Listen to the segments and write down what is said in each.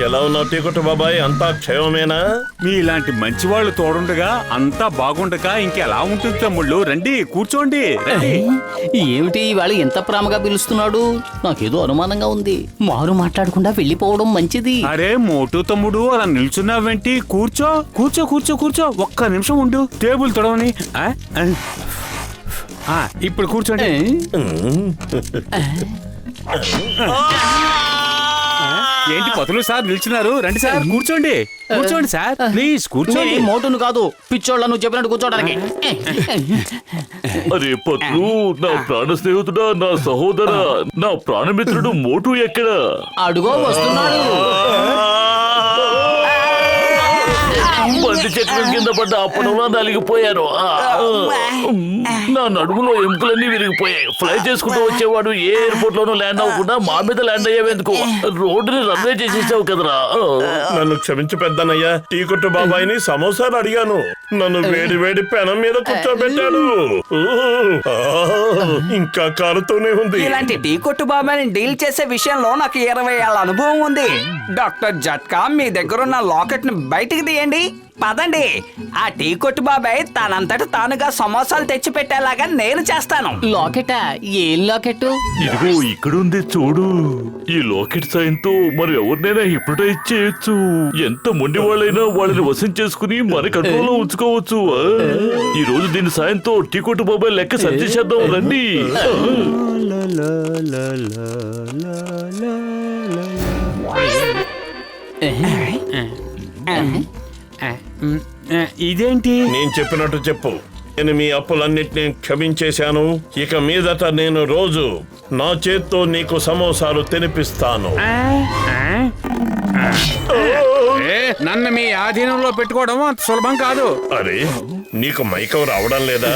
ఎలా ఉన్నావు టీకొట్టు బాబాయ్? అంతా క్షేమమేనా? మీలాంటి మంచి వాళ్ళు తోడుండగా అంతా బాగుండగా ఇంకెలా ఉంటుంది తమ్ముళ్ళు? రండి కూర్చోండి. ఏమిటి ఇవాళ ఎంత ప్రేమగా పిలుస్తున్నాడు? నాకేదో అనుమానంగా ఉంది. మారు మాట్లాడకుండా వెళ్ళిపోవడం మంచిది. అరే మోటు తమ్ముడు, అలా నిల్చున్నావేంటి? కూర్చో కూర్చో కూర్చో కూర్చో, ఒక్క నిమిషం ఉండు. టేబుల్ తొడవని. ఇప్పుడు కూర్చోండి. ఏంటి పతులు సార్ నిల్చున్నారు? రండి సార్ కూర్చోండి. కూర్చోండి సార్, ప్లీజ్ కూర్చోండి. మోటును కాదు, పిచ్చోళ్ళ నువ్వు చెప్పినట్టు కూర్చోడానికి. అరే పత్రు, నా ప్రాణ స్నేహితుడా, నా సహోదర, నా ప్రాణమిత్రుడు మోటు ఎక్కడ? అడుగో వస్తున్నాడు. బంతి చక్రం కింద పడ్డ అప్పడంలో నలిగిపోయాను. నా నడుములో ఎముకలన్నీ విరిగిపోయాయి. ఫ్లై చేసుకుంటూ వచ్చేవాడు ఏ ఎయిర్పోర్ట్ లోనూ ల్యాండ్ అవ్వకుండా మా మీద ల్యాండ్ అయ్యేందుకు రోడ్డుని రన్వే చేసేసావు కదరా. నన్ను క్షమించి పెద్దనయ్యా. టీకొట్టు బాబాయిని సమోసాలు అడిగాను, నన్ను వేడి వేడి పెనం మీద కూర్చోబెట్టాడు. ఇంకా కాలుతూనే ఉంది. ఇలాంటి టీకొట్టు బాబాయిని డీల్ చేసే విషయంలో నాకు 20 ఏళ్ల అనుభవం ఉంది. డాక్టర్ జట్కా, మీ దగ్గరున్న లాకెట్ ని బయటికి తీయండి. పదండి. ఆ టీ కొట్టు బాబాయ్ తనంతట తానుగా సమోసాలు తెచ్చి పెట్టేలాగా నేను చేస్తాను. లాకెటా? ఏం లాకెట్? ఇదిగో ఇక్కడుంది చూడు. ఈ లాకెట్ సాయంతో మరి ఎవరినైనా హిప్నటైజ్ చేయొచ్చు. ఎంత మొండి వాళ్ళైనా వాళ్ళని వశం చేసుకుని మన కంట్రోల్లో ఉంచుకోవచ్చు. ఈ రోజు దీని సాయంతో టీ కొట్టు బాబాయ్ లెక్క సరిచేసేద్దాం రండి. ఇదేంటి? నేను చెప్పినట్టు చెప్పు. నేను మీ అప్పులన్నిటినీ క్షమించేశాను. ఇక మీదట నేను రోజు నా చేత్తో నీకు సమోసాలు తినిపిస్తాను. నన్ను మీ ఆధీనంలో పెట్టుకోవడం అంత సులభం కాదు. అరే, నీకు మైకం రావడం లేదా?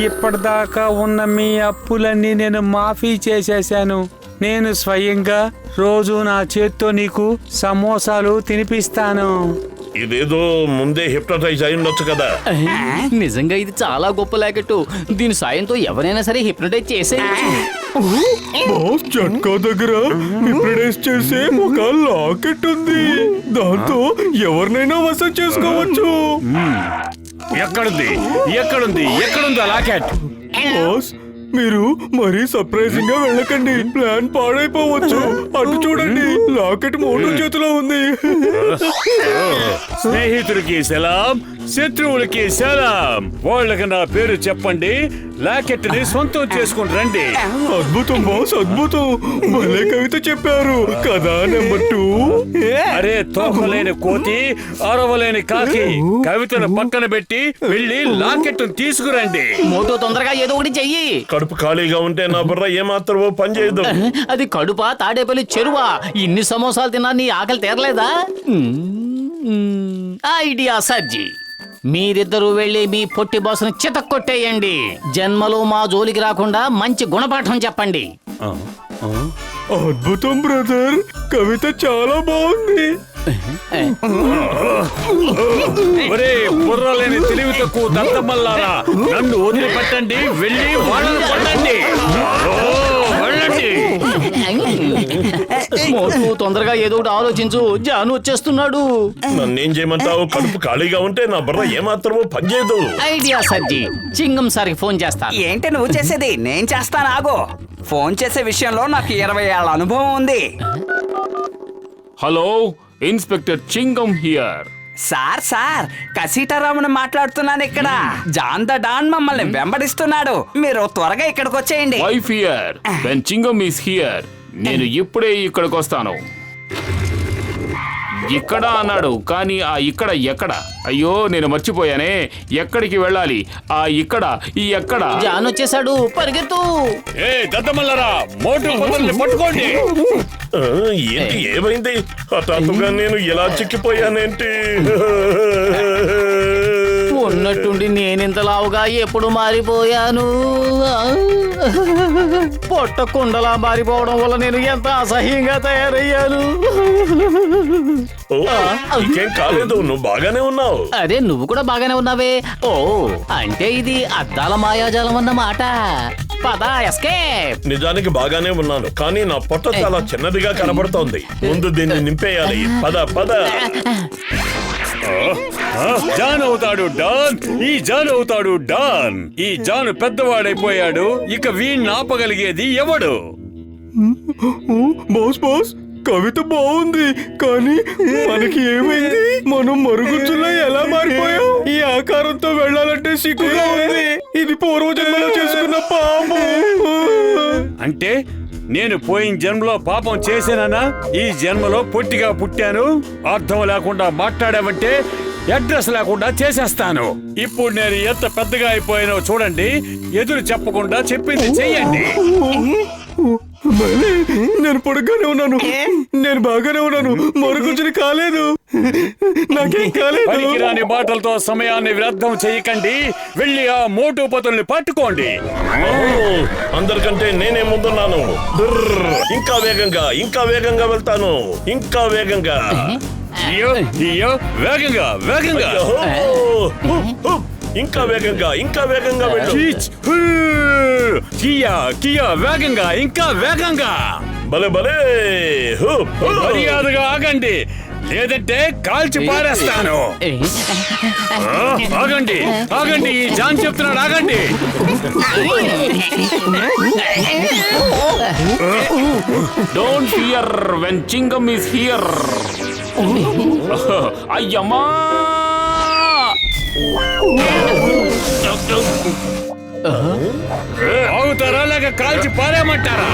ఇప్పటిదాకా ఉన్న మీ అప్పులన్నీ నేను మాఫీ చేసేశాను. నేను స్వయంగా రోజు నా చేత్తో నీకు సమోసాలు తినిపిస్తాను. ఇదేదో ముందే హిప్నటైజ్ అయి ఉండొచ్చు కదా. నిజంగా ఇది చాలా గొప్ప లాకెట్. దీని సాయంతో ఎవరైనా సరే హిప్నటైజ్ చేసేయచ్చు. బాస్ జట్కా దగ్గర హిప్నటైజ్ చేసే ఒక లాకెట్ ఉంది. దాంతో ఎవరినైనా వశం చేసుకోవచ్చు. ఎక్కడుంది ఎక్కడుంది ఎక్కడుంది ఆ లాకెట్? బాస్, మీరు మరీ సర్ప్రైజింగ్ గా వెళ్ళకండి. ప్లాన్ పాడైపోవచ్చు. అటు చూడండి, లాకెట్ మోటు చేతిలో ఉంది. స్నేహితుడికి సలాం, శత్రువులకి సలాం. వాళ్ళకి నా పేరు చెప్పండి, లాకెట్ ని సొంతం చేసుకుని రండి. అద్భుతం బాస్, అద్భుతం. భలే కవిత చెప్పారు కదా. నెంబర్ 2. అరే తోకలేని కోతి, అరవలేని కాకి, కవితను పక్కన పెట్టి వెళ్ళి లాకెట్ తీసుకురండి. మోటో తొందరగా ఏదో ఒకటి చెయ్యి. కడుపు ఖాళీగా ఉంటే నా బుర్ర ఏమాత్రమో పని చేయదు. అది కడుపా, తాడేపల్లి చెరువా? ఇన్ని సమోసాలు తిన్నా నీ ఆకలి తీరలేదా? ఐడియా సర్జీ. మీరిద్దరూ వెళ్ళి మీ పొట్టి బాసును చితక్కొట్టేయండి. జన్మలో మా జోలికి రాకుండా మంచి గుణపాఠం చెప్పండి. అద్భుతం బ్రదర్, కవిత చాలా బాగుంది. ఒరే బుర్రలేని తెలివి తక్కువ దత్తమల్లారా, నన్ను వదిలిపెట్టండి. వెళ్ళి వాళ్ళని కొట్టండి. మోటు తొందరగా ఏదో ఒకటి ఆలోచించు. జాను వచ్చేస్తున్నాడు. నన్నేం చేయమంటావు? కడుపు ఖాళీగా ఉంటే నా బుర్ర ఏమాత్రమో పని చేయదు. ఐడియా సర్జీ. చింగం సార్కి ఫోన్ చేస్తా. ఏంటి నువ్వు చేసేది? నేను చేస్తాను, ఆగో. ఫోన్ చేసే విషయంలో నాకు 20 ఏళ్ల అనుభవం ఉంది. Hello, inspector Chingam here. Sir కసీటారాముని మాట్లాడుతున్నాను. ఇక్కడ జాన్ ద డాన్ మమ్మల్ని వెంబడిస్తున్నాడు. మీరు త్వరగా ఇక్కడికి వచ్చేయండి. Wife here. When చింగం is here. నేను ఇప్పుడే ఇక్కడికి వస్తాను. ఇక్కడ అన్నాడు, కానీ ఆ ఇక్కడ ఎక్కడ? అయ్యో, నేను మర్చిపోయానే. ఎక్కడికి వెళ్ళాలి? ఆ ఇక్కడ ఈ ఎక్కడ? జాన్ వచ్చేసాడు, పరిగెత్తు. ఏ దత్తమల్లారా, మోటు పట్టుకోండి. ఏంటి, ఏమైంది? హఠాత్తుగా నేను ఇలా చిక్కిపోయానేంటి? ఉన్న ఉన్నట్టుండి నేనింత లావుగా ఎప్పుడు మారిపోయాను? పొట్ట కుండలా మారిపోవడం వల్ల నేను ఎంత అసహ్యంగా తయారయ్యాను. ఓ, ఇంకేం కాలేదు, నువ్వు బాగానే ఉన్నావు. అరే నువ్వు కూడా బాగానే ఉన్నావే. ఓ అంటే ఇది అద్దాల మాయాజాలం అన్నమాట. పద ఎస్కేప్. నిజానికి బాగానే ఉన్నాను, కానీ నా పొట్ట చాలా చిన్నదిగా కనబడుతోంది. ముందు దీన్ని నింపేయాలి. పద పద. జాన్ అవుతాడు డాన్, ఈ జాన్ అవుతాడు డాన్. ఈ జాన్ పెద్దవాడైపోయాడు, ఇక వీణ్ణి ఆపగలిగేది ఎవడు? బాస్ బాస్, కవిత బాగుంది, కానీ మనకి ఏమైంది? మనం మరుగుజ్జులో ఎలా మారిపోయాం? ఈ ఆకారంతో వెళ్ళాలంటే సిగ్గుగా ఉంది. ఇది పూర్వజన్మలో చేసుకున్న పాపం. అంటే నేను పోయిన జన్మలో పాపం చేశానా? ఈ జన్మలో పొట్టిగా పుట్టాను, అర్థం లేకుండా మాట్లాడావంటే అడ్రస్ లేకుండా చేసేస్తాను. ఇప్పుడు నేను ఎంత పెద్దగా అయిపోయానో చూడండి, ఎదురు చెప్పకుండా చెప్పింది చెయ్యండి. నేను పొడుగ్గానే ఉన్నాను, నేను బాగానే ఉన్నాను, మరుగుజ్జుని కాలేదు, నాకేం కాలేదు. పనికిరాని మాటలతో సమయాన్ని వ్యర్థం చేయకండి, వెళ్ళి ఆ మోటు పతుల్ని పట్టుకోండి. ఓ, అందరికంటే నేనే ముందున్నాను. ఇంకా వేగంగా, ఇంకా వేగంగా వెళ్తాను, ఇంకా వేగంగా. అయ్యో అయ్యో, వేగంగా వేగంగా. ఓహో, ఇంకా వేగంగా, ఇంకా వేగంగా వెళ్ళు. కియా కియా, వేగంగా, ఇంకా వేగంగా. భలే భలే. Who, who. మర్యాదగా ఆగండి, లేదంటే కాల్చి పారేస్తాను. ఆగండి ఆగండి, ఈ జాన్ చెప్తున్నాడు, ఆగండి. Don't fear when Chingam is here. అయ్యమ్మా! ఆగుతారా లేక కాల్చి పారేయమంటారా?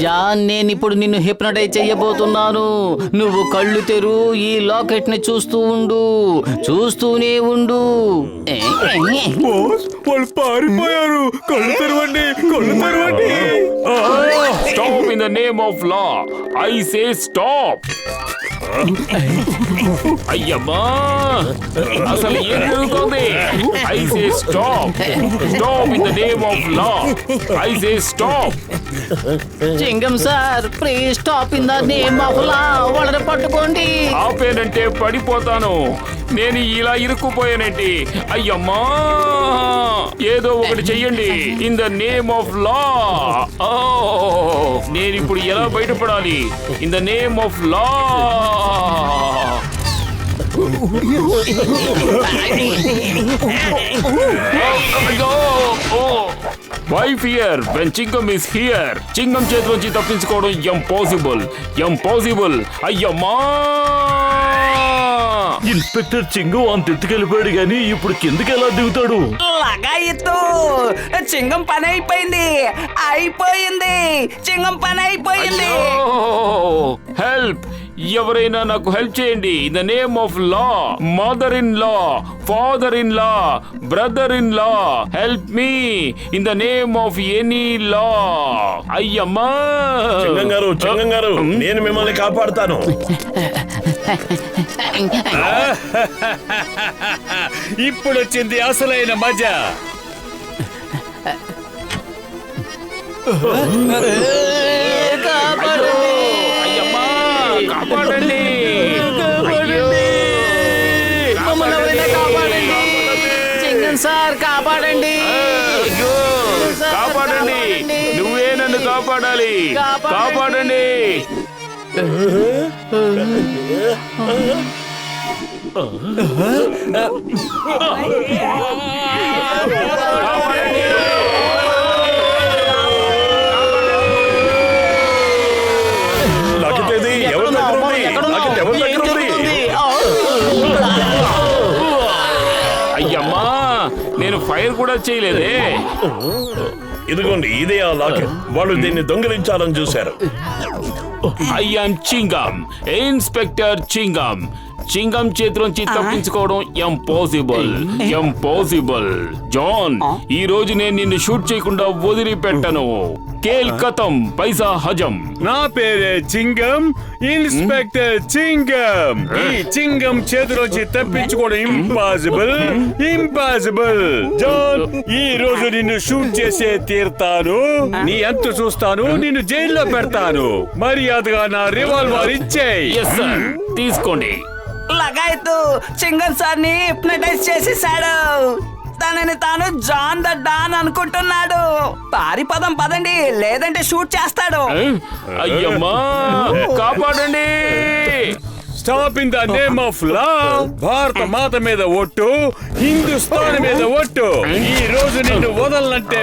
జాన్ నేనిప్పుడు నిన్ను హిప్నటైజ్ చెయ్యబోతున్నాను. నువ్వు కళ్ళు తెరు, ఈ లాకెట్ ని చూస్తూ ఉండు, చూస్తూనే ఉండు. వాళ్ళు పారిపోయారు, కళ్ళు తెరవండి, కళ్ళు తెరవండి. Stop in the name of law. I say stop. అయ్యమ్మా, అసలు ఏం జరుగుతోంది? I say stop. Stop in the name of law. I say stop. Chingam sir, please stop in the name of law. వాళ్ళని పట్టుకోండి. ఆపేనంటే పడిపోతాను. నేను ఇలా ఇరుక్కుపోయానండి. అయ్యమ్మా, ఏదో ఒకటి చెయ్యండి. In the name of law. నేను ఇప్పుడు ఎలా బయటపడాలి? In the name of law. Why fear when Chingam is here? Chingam చేతిలోంచి తప్పించుకోవడం ఇంపాసిబుల్, ఇంపాసిబుల్. అయ్యమ్మా! ఇన్స్పెక్టర్ చింగు అంత ఎత్తుకెళ్ళిపోయాడు గాని ఇప్పుడు కిందకి ఎలా దిగుతాడు? లగాయితో చింగం పని అయిపోయింది, అయిపోయింది, చింగం పని అయిపోయింది. హెల్ప్! ఎవరైనా నాకు హెల్ప్ చేయండి. In the name of law. Mother in law, father in law, brother in law, help me in the name of any law. అయ్యమ్మా! చింగం గారు, చింగం గారు, నేను మిమ్మల్ని కాపాడుతాను. ఇప్పుడు వచ్చింది అసలైన మజా. అయ్యమ్మా, కాపాడండి. చింగం సార్, కాపాడండి. అయ్యో, కాపాడండి. నువ్వే నన్ను కాపాడాలి. కాపాడండి. నాకితేది ఎవరి దగ్గర ఉంది? నాకితే ఎవరి దగ్గర ఉంది? అయ్యమ్మా, నేను ఫైర్ కూడా చేయలేదే. ఇదిగోండి, ఇదే ఆ లాకెట్. వాళ్ళు దీన్ని దొంగిలించాలని చూశారు. I am Chingam, inspector Chingam. Chingam చేతిలోంచి తప్పించుకోవడం ఇంపాసిబుల్, ఇంపాసిబుల్. జాన్, ఈ రోజు నేను నిన్ను షూట్ చేయకుండా వదిలిపెట్టను. కేల్ కతం పైసా హజం. నా పేరే చింగం, ఇన్స్పెక్టర్ చింగం. ఈ చింగం చేతిలోంచి తప్పించుకోవడం ఇంపాసిబుల్. జాన్, ఈ రోజు నిన్ను షూట్ చేసే తీరుతాను. నీ అంతు చూస్తాను, నిన్ను జైల్లో పెడతాను. మర్యాదగా నా రివాల్వర్ ఇచ్చేయ్. ఎస్ సార్, తీసుకోండి. లగాయతు చింగన్ సార్ ని హిప్నటైజ్ చేసేసాడు. తనని తాను జాన్ ద డాన్ అనుకుంటున్నాడు. పారిపదం పదండి, లేదంటే షూట్ చేస్తాడు. అయ్యమ్మా, కాపాడండి. Stop in the name of లా. భారత మాత మీద ఒట్టు, హిందుస్థాన్ మీద ఒట్టు. ఈ రోజు నిన్ను వదలనంటే